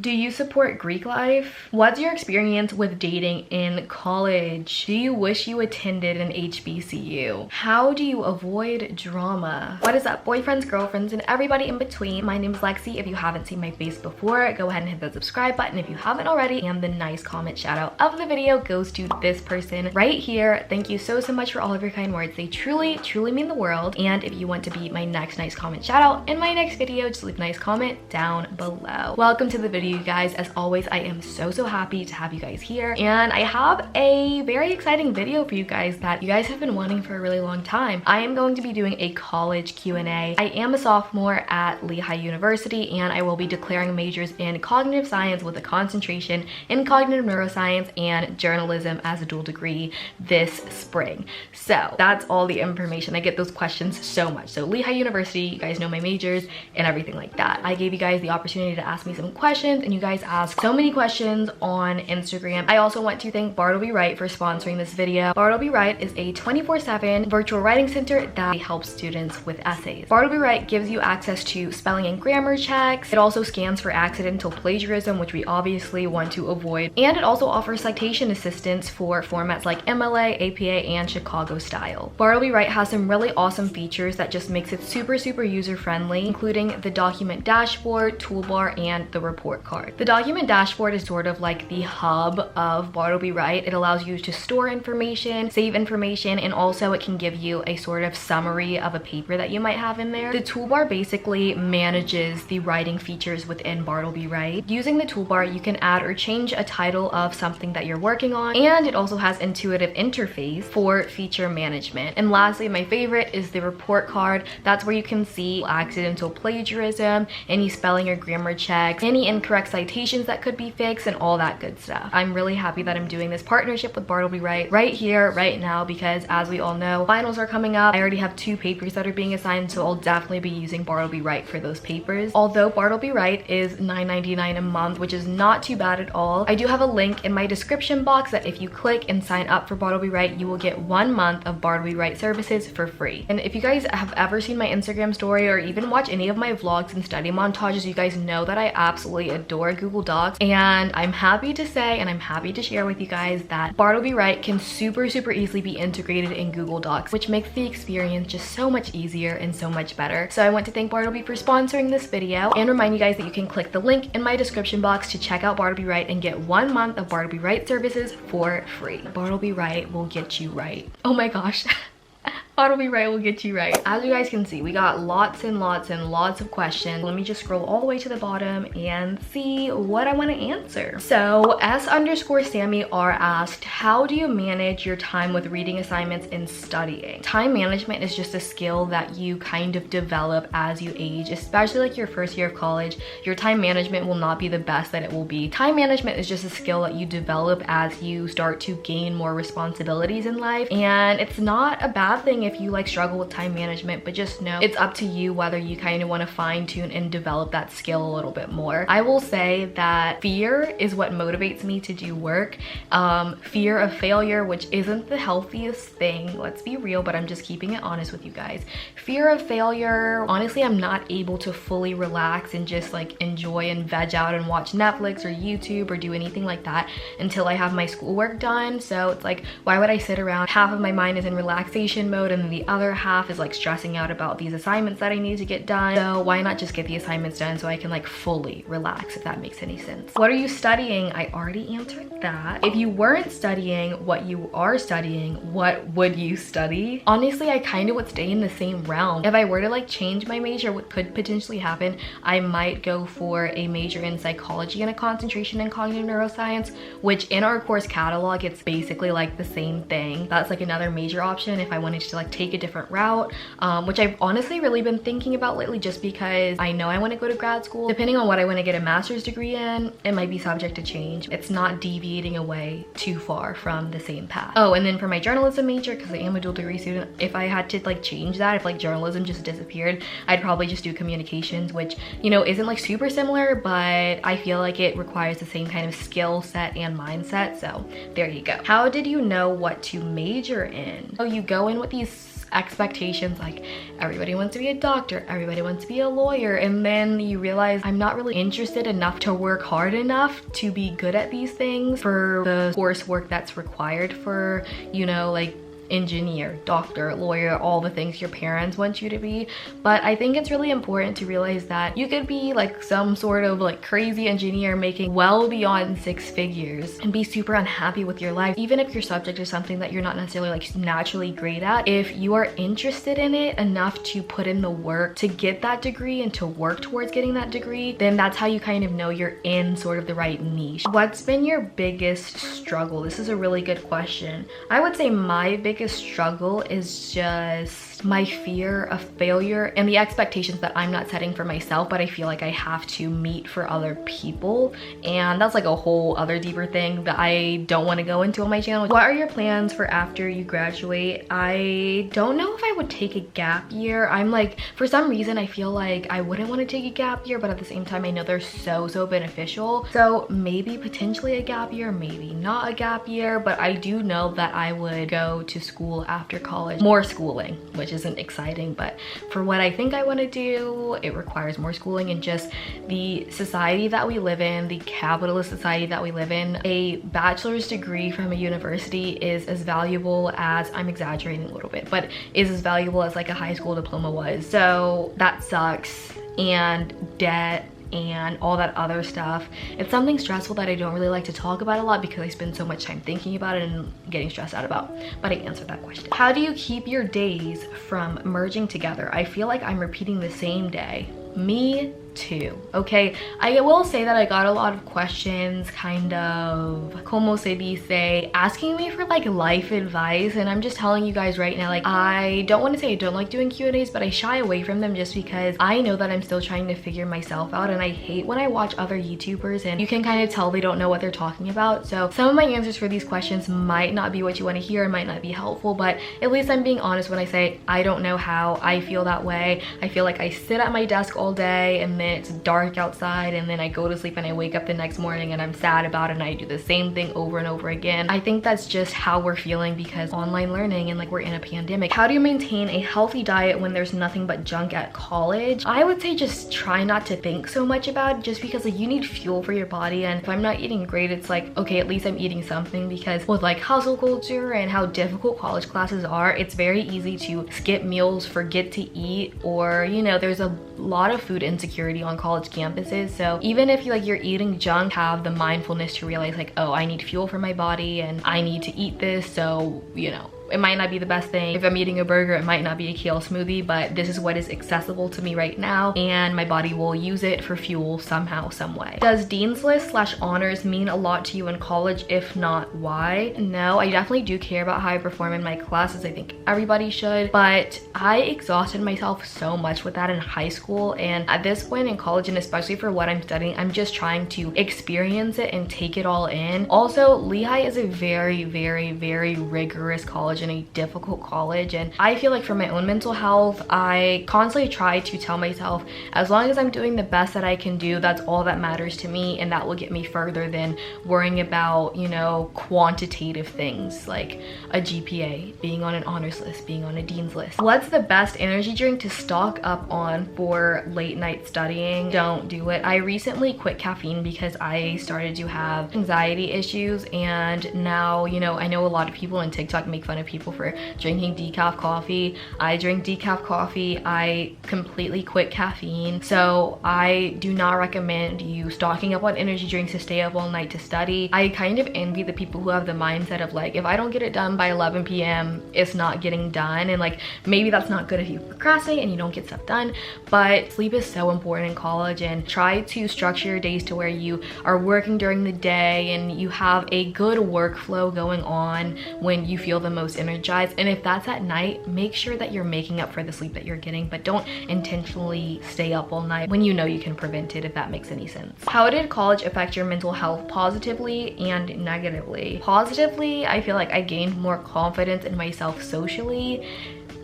Do you support Greek life? What's your experience with dating in college? Do you wish you attended an HBCU? How do you avoid drama? What is up, boyfriends, girlfriends, and everybody in between? My name is Lexi. If you haven't seen my face before, go ahead and hit that subscribe button if you haven't already. And the nice comment shout out of the video goes to this person right here. Thank you so much for all of your kind words. They truly mean the world. And if you want to be my next nice comment shout out in my next video, just leave a nice comment down below. Welcome to the video, you guys. As always, I am so happy to have you guys here, and I have a very exciting video for you guys that you guys have been wanting for a really long time. I am going to be doing a college Q&A. I am a sophomore at Lehigh University, and I will be declaring majors in cognitive science with a concentration in cognitive neuroscience and journalism as a dual degree this spring. So that's all the information. I get those questions so much. So Lehigh University, you guys know my majors and everything like that. I gave you guys the opportunity to ask me some questions, and you guys asked so many questions on Instagram. I also want to thank Bartleby Wright for sponsoring this video. Bartleby Wright is a 24/7 virtual writing center that helps students with essays. Bartleby Wright gives you access to spelling and grammar checks. It also scans for accidental plagiarism, which we obviously want to avoid. And it also offers citation assistance for formats like MLA, APA, and Chicago style. Bartleby Wright has some really awesome features that just makes it super user-friendly, including the document dashboard, toolbar, and the report card. The document dashboard is sort of like the hub of Bartleby Wright. It allows you to store information, save information, and also it can give you a sort of summary of a paper that you might have in there. The toolbar basically manages the writing features within Bartleby Wright. Using the toolbar, you can add or change a title of something that you're working on, and it also has intuitive interface for feature management. And lastly, my favorite is the report card. That's where you can see accidental plagiarism, any spelling or grammar checks, any incorrect citations that could be fixed, and all that good stuff. I'm really happy that I'm doing this partnership with Bartleby Wright right here, right now, because as we all know, finals are coming up. I already have 2 papers that are being assigned, so I'll definitely be using Bartleby Wright for those papers. Although Bartleby Wright is $9.99 a month, which is not too bad at all, I do have a link in my description box that if you click and sign up for Bartleby Wright, you will get 1 month of Bartleby Wright services for free. And if you guys have ever seen my Instagram story or even watch any of my vlogs and study montages, you guys know that I absolutely adore Google Docs, and I'm happy to say and I'm happy to share with you guys that Bartleby Wright can super easily be integrated in Google Docs, which makes the experience just so much easier and so much better. So I want to thank Bartleby for sponsoring this video and remind you guys that you can click the link in my description box to check out Bartleby Wright and get 1 month of Bartleby Wright services for free. Bartleby Wright will get you right. Oh my gosh. Bartleby Wright will get you right. As you guys can see, we got lots of questions. Let me just scroll all the way to the bottom and see what I want to answer. So S_Sammy R asked, how do you manage your time with reading assignments and studying? Time management is just a skill that you kind of develop as you age, especially like your first year of college. Your time management will not be the best that it will be. Time management is just a skill that you develop as you start to gain more responsibilities in life, and it's not a bad thing if you like struggle with time management, but just know it's up to you whether you kind of want to fine tune and develop that skill a little bit more. I will say that fear is what motivates me to do work. Fear of failure, which isn't the healthiest thing, let's be real, but I'm just keeping it honest with you guys. Fear of failure, honestly, I'm not able to fully relax and just like enjoy and veg out and watch Netflix or YouTube or do anything like that until I have my schoolwork done. So it's like, why would I sit around? Half of my mind is in relaxation mode and the other half is like stressing out about these assignments that I need to get done. So why not just get the assignments done so I can like fully relax, if that makes any sense. What are you studying? I already answered that. If you weren't studying what you are studying, what would you study? Honestly, I kind of would stay in the same realm. If I were to like change my major, what could potentially happen, I might go for a major in psychology and a concentration in cognitive neuroscience, which in our course catalog, it's basically like the same thing. That's like another major option if I wanted to like take a different route, which I've honestly really been thinking about lately, just because I know I want to go to grad school. Depending on what I want to get a master's degree in, it might be subject to change. It's not deviating away too far from the same path. Oh, and then for my journalism major, because I am a dual degree student, if I had to like change that, if like journalism just disappeared, I'd probably just do communications, which, you know, isn't like super similar, but I feel like it requires the same kind of skill set and mindset. So there you go. How did you know what to major in? So you go in with these expectations, like everybody wants to be a doctor, everybody wants to be a lawyer, and then you realize I'm not really interested enough to work hard enough to be good at these things for the coursework that's required for, you know, like engineer, doctor, lawyer, all the things your parents want you to be. But I think it's really important to realize that you could be like some sort of like crazy engineer making well beyond 6 figures and be super unhappy with your life, even if your subject is something that you're not necessarily like naturally great at. If you are interested in it enough to put in the work to get that degree and to work towards getting that degree, then that's how you kind of know you're in sort of the right niche. What's been your biggest struggle? This is a really good question. I would say my biggest struggle is just my fear of failure and the expectations that I'm not setting for myself, but I feel like I have to meet for other people. And that's like a whole other deeper thing that I don't want to go into on my channel. What are your plans for after you graduate? I don't know if I would take a gap year. I'm like, for some reason I feel like I wouldn't want to take a gap year, but at the same time I know they're so beneficial. So maybe potentially a gap year, maybe not a gap year, but I do know that I would go to school after college, more schooling, which isn't exciting, but for what I think I want to do, it requires more schooling. And just the society that we live in, the capitalist society that we live in, a bachelor's degree from a university is as valuable as, I'm exaggerating a little bit, but is as valuable as like a high school diploma was. So that sucks. And debt and all that other stuff. It's something stressful that I don't really like to talk about a lot because I spend so much time thinking about it and getting stressed out about. But I answered that question. How do you keep your days from merging together? I feel like I'm repeating the same day. Me too. Okay, I will say that I got a lot of questions, kind of como se dice, asking me for like life advice, and I'm just telling you guys right now, like, I don't want to say I don't like doing Q&As, but I shy away from them just because I know that I'm still trying to figure myself out, and I hate when I watch other YouTubers and you can kind of tell they don't know what they're talking about. So some of my answers for these questions might not be what you want to hear and might not be helpful, but at least I'm being honest when I say I don't know how I feel that way. I feel like I sit at my desk all day and then it's dark outside and then I go to sleep and I wake up the next morning and I'm sad about it and I do the same thing over and over again. I think that's just how we're feeling because online learning and like we're in a pandemic. How do you maintain a healthy diet when there's nothing but junk at college? I would say just try not to think so much about it, just because like you need fuel for your body, and if I'm not eating great, it's like, okay, at least I'm eating something, because with like hustle culture and how difficult college classes are, it's very easy to skip meals, forget to eat, or you know, there's a lot of food insecurity on college campuses. So even if you're eating junk, have the mindfulness to realize like, oh, I need fuel for my body and I need to eat this. So, you know, it might not be the best thing. If I'm eating a burger, it might not be a kale smoothie, but this is what is accessible to me right now, and my body will use it for fuel somehow, some way. Does Dean's List / honors mean a lot to you in college? If not, why? No, I definitely do care about how I perform in my classes. I think everybody should, but I exhausted myself so much with that in high school, and at this point in college, and especially for what I'm studying, I'm just trying to experience it and take it all in. Also, Lehigh is a very rigorous college and a difficult college, and I feel like for my own mental health, I constantly try to tell myself, as long as I'm doing the best that I can do, that's all that matters to me, and that will get me further than worrying about, you know, quantitative things like a GPA, being on an honors list, being on a dean's list. What's the best energy drink to stock up on for late night studying? Don't do it. I recently quit caffeine because I started to have anxiety issues, and now, you know, I know a lot of people on TikTok make fun of people for drinking decaf coffee. I drink decaf coffee. I completely quit caffeine, so I do not recommend you stocking up on energy drinks to stay up all night to study. I kind of envy the people who have the mindset of like, if I don't get it done by 11 p.m, it's not getting done, and like maybe that's not good if you procrastinate and you don't get stuff done, but sleep is so important in college, and try to structure your days to where you are working during the day and you have a good workflow going on when you feel the most energized. And if that's at night, make sure that you're making up for the sleep that you're getting, but don't intentionally stay up all night when you know you can prevent it, if that makes any sense. How did college affect your mental health positively and negatively? Positively, I feel like I gained more confidence in myself socially.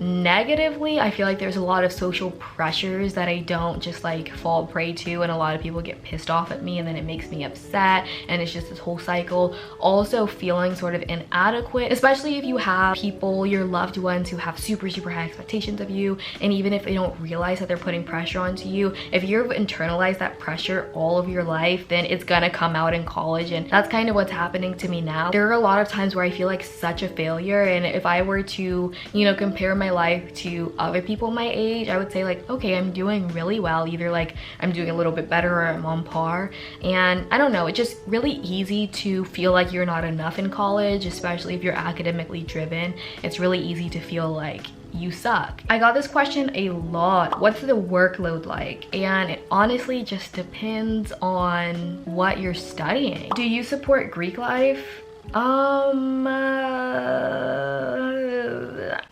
Negatively, I feel like there's a lot of social pressures that I don't just like fall prey to, and a lot of people get pissed off at me and then it makes me upset, and it's just this whole cycle. Also feeling sort of inadequate, especially if you have people, your loved ones, who have super high expectations of you, and even if they don't realize that they're putting pressure onto you, if you've internalized that pressure all of your life, then it's gonna come out in college. And that's kind of what's happening to me now. There are a lot of times where I feel like such a failure, and if I were to, you know, compare my life to other people my age, I would say like, okay, I'm doing really well. Either like I'm doing a little bit better or I'm on par. And I don't know, it's just really easy to feel like you're not enough in college, especially if you're academically driven. It's really easy to feel like you suck. I got this question a lot. What's the workload like? And it honestly just depends on what you're studying. Do you support Greek life?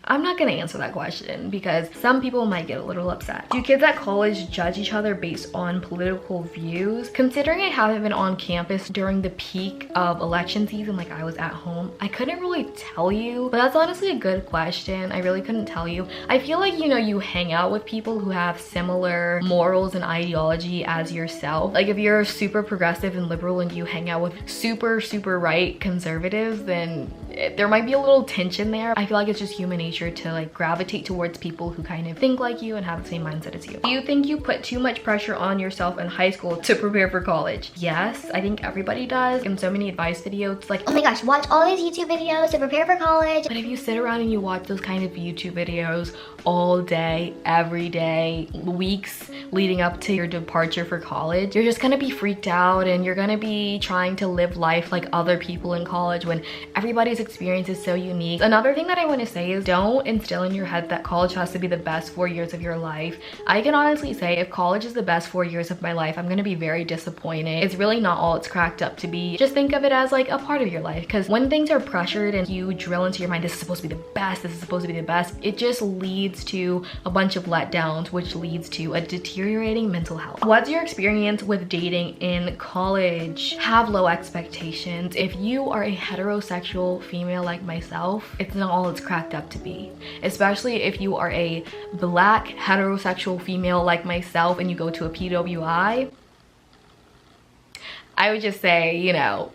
I'm not gonna answer that question because some people might get a little upset. Do kids at college judge each other based on political views? Considering I haven't been on campus during the peak of election season, like I was at home, I couldn't really tell you, but that's honestly a good question. I really couldn't tell you. I feel like, you know, you hang out with people who have similar morals and ideology as yourself. Like if you're super progressive and liberal and you hang out with super right conservatives, then there might be a little tension there. I feel like it's just human nature to like gravitate towards people who kind of think like you and have the same mindset as you. Do you think you put too much pressure on yourself in high school to prepare for college? Yes, I think everybody does. In so many advice videos, like, oh my gosh, watch all these YouTube videos to prepare for college. But if you sit around and you watch those kind of YouTube videos all day, every day, weeks leading up to your departure for college, you're just gonna be freaked out and you're gonna be trying to live life like other people in college when everybody's experience is so unique. Another thing that I want to say is don't instill in your head that college has to be the best 4 years of your life. I can honestly say if college is the best 4 years of my life, I'm gonna be very disappointed. It's really not all it's cracked up to be. Just think of it as like a part of your life, because when things are pressured and you drill into your mind, this is supposed to be the best, this is supposed to be the best, it just leads to a bunch of letdowns, which leads to a deteriorating mental health. What's your experience with dating in college? Have low expectations. If you are a heterosexual female like myself, it's not all it's cracked up to be. Especially if you are a black heterosexual female like myself and you go to a PWI, I would just say, you know,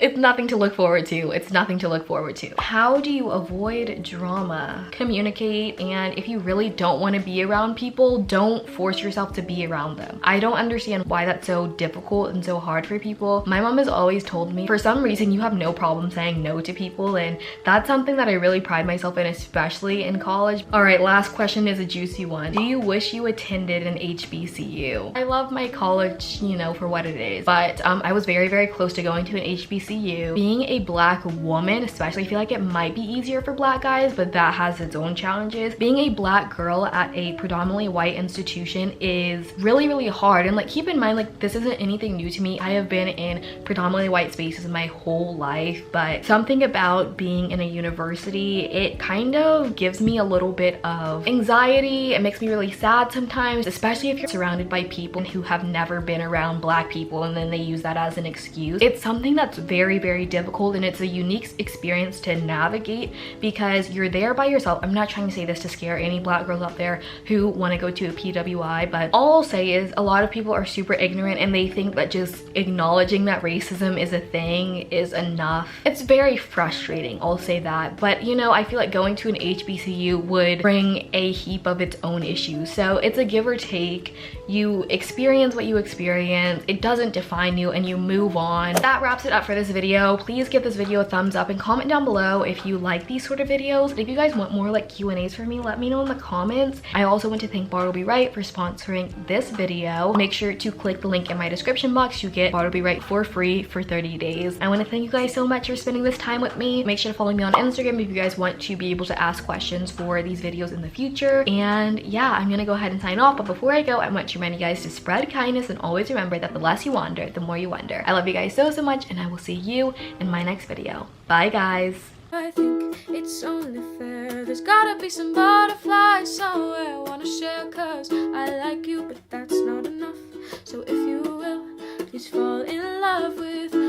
it's nothing to look forward to. It's nothing to look forward to. How do you avoid drama? Communicate, and if you really don't want to be around people, don't force yourself to be around them. I don't understand why that's so difficult and so hard for people. My mom has always told me, for some reason, you have no problem saying no to people, and that's something that I really pride myself in, especially in college. All right, last question is a juicy one. Do you wish you attended an HBCU? I love my college, you know, for what it is, but I was very close to going to an HBCU. Being a black woman, especially, I feel like it might be easier for black guys, but that has its own challenges. Being a black girl at a predominantly white institution is really hard. And like, keep in mind, like, this isn't anything new to me. I have been in predominantly white spaces my whole life, but something about being in a university, it kind of gives me a little bit of anxiety. It makes me really sad sometimes, especially if you're surrounded by people who have never been around black people and then they use that as an excuse. It's something that's very difficult, and it's a unique experience to navigate because you're there by yourself. I'm not trying to say this to scare any black girls out there who want to go to a PWI, but all I'll say is a lot of people are super ignorant and they think that just acknowledging that racism is a thing is enough. It's very frustrating, I'll say that, but you know, I feel like going to an HBCU would bring a heap of its own issues, so it's a give or take. You experience what you experience, it doesn't define you, and you move on. That wraps it up for this video. Please give this video a thumbs up and comment down below if you like these sort of videos. If you guys want more like Q&As from me, let me know in the comments. I also want to thank Bartleby Right for sponsoring this video. Make sure to click the link in my description box to get Bartleby Right for free for 30 days. I want to thank you guys so much for spending this time with me. Make sure to follow me on Instagram if you guys want to be able to ask questions for these videos in the future. And yeah, I'm gonna go ahead and sign off, but before I go, I want to remind you guys to spread kindness and always remember that the less you wander, the more you wonder. I love you guys so much, and I will see you in my next video. Bye guys. I think it's only fair. There's gotta be some butterflies somewhere I wanna share, cause I like you, but that's not enough. So if you will, please fall in love with me.